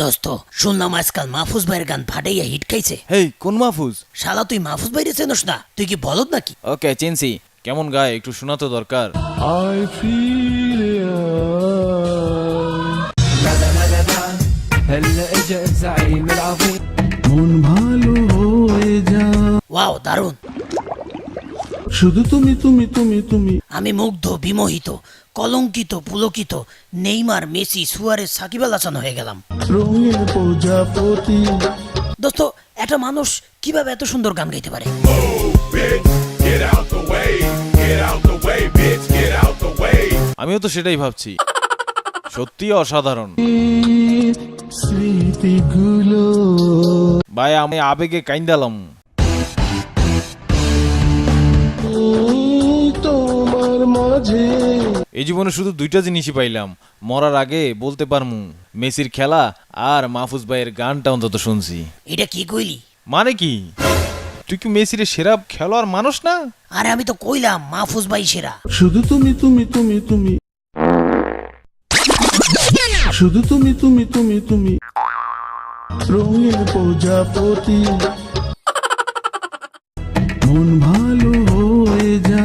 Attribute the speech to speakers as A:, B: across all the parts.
A: দোস্ত শুনলাম আজকাল মাহফুজ ভাইয়ের গান ফাটাইয়া হিট খাইছে।
B: হেই কোন মাহফুজ?
A: শালা তুই মাহফুজ ভাইরে চেনস না? তুই কি বলদ নাকি?
B: ওকে চিনছি, কেমন গায় একটু শোনা তো দরকার।
C: I feel
D: هلا اجا الزعيم العظيم
C: মন ভালো হয়ে যা
A: ওয়াও দারুণ।
C: শুধু তুমি তুমি তুমি তুমি
A: আমি মুগ্ধ, বিমোহিত, কলঙ্কিত, পুলকিত, Neymar, Messi, Suarez, Shakib Al Hasan হয়ে গেলাম।
C: রঙের প্রজাপতি
A: দোস্ত একটা মানুষ কিভাবে এত সুন্দর গান গাইতে পারে?
B: আমিও তো সেটাই ভাবছি, সত্যি অসাধারণ
C: স্মৃতিগুলো
B: ভাই, আমি আবেগে কাইন্দালাম।
C: তোমার মাঝে
B: এই জীবনে শুধু দুইটা জিনিসই পাইলাম, মরার আগে বলতে পারমু মেসির খেলা আর মাহফুজ ভাইয়ের গানটা অন্তত শুনছি।
A: এটা কি কইলি?
B: মানে কি, তুই কি মেসির সেরা খেলোয়াড় মানুষ না?
A: আরে আমি তো কইলাম মাহফুজ ভাই সেরা।
C: শুধু তুমি তুমি তুমি তুমি শুধু তুমি তুমি তুমি তুমি রঙের প্রজাপতি মন ভালো হয়ে যা।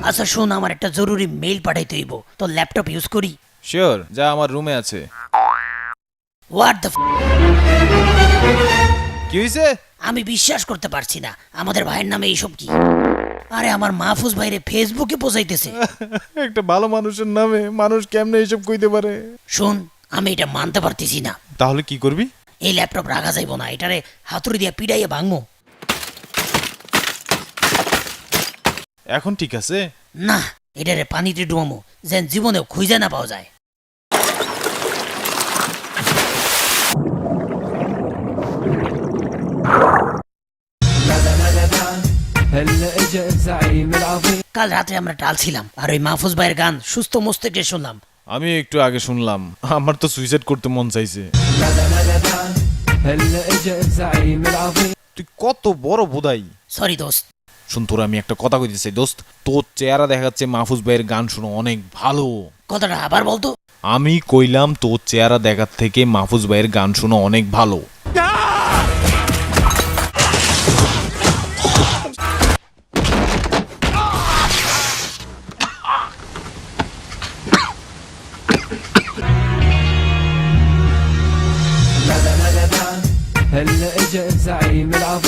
A: আচ্ছা শোন, আমার একটা জরুরি মেইল পাঠাইতে হইব, তো ল্যাপটপ ইউজ করি?
B: শিওর, যা আমার রুমে আছে।
A: হোয়াট দ্য
B: কি হয়েছে?
A: আমি বিশ্বাস করতে পারছি না, আমাদের ভাইয়ের নামে এইসব কি? আরে আমার মাহফুজ ভাইরে ফেসবুকে পোজাইতেছে।
B: একটা ভালো মানুষের নামে মানুষ কেমনে এইসব কইতে পারে?
A: শোন, আমি এটা মানতে পারতেছি না।
B: তাহলে কি করবি?
A: এই ল্যাপটপ রাখা যাইব না, এটারে হাতুড়ি দিয়া পিড়াইয়া ভাঙবো।
B: এখন ঠিক আছে?
A: না, এটারে পানিতে ডুবামো, যেন জীবনেও খুঁজে না পাওয়া যায়।
D: هلا اجا الزعيم العظيم
A: কাল রাতে আমরা টালছিলাম আর ওই মাহফুজ ভাইয়ের গান সুস্থ মস্তিষ্কে শুনলাম।
B: আমি একটু আগে শুনলাম, আমার তো সুইসাইড করতে মন চাইছে।
D: هلا اجا الزعيم العظيم
B: তুই কত বড় বোধাই।
A: সরি দোস্ত।
B: শুন, তোর আমি একটা কথা কইতে চাই দোস্ত, তোর চেহারা দেখাচ্ছে মাহফুজ ভাইয়ের গান শুনো অনেক ভালো।
A: কথাটা আবার বলতো।
B: আমি কইলাম তোর চেহারা দেখার থেকে মাহফুজ ভাইয়ের গান শুনো অনেক ভালো।
D: هلا اجا الزعيم العظيم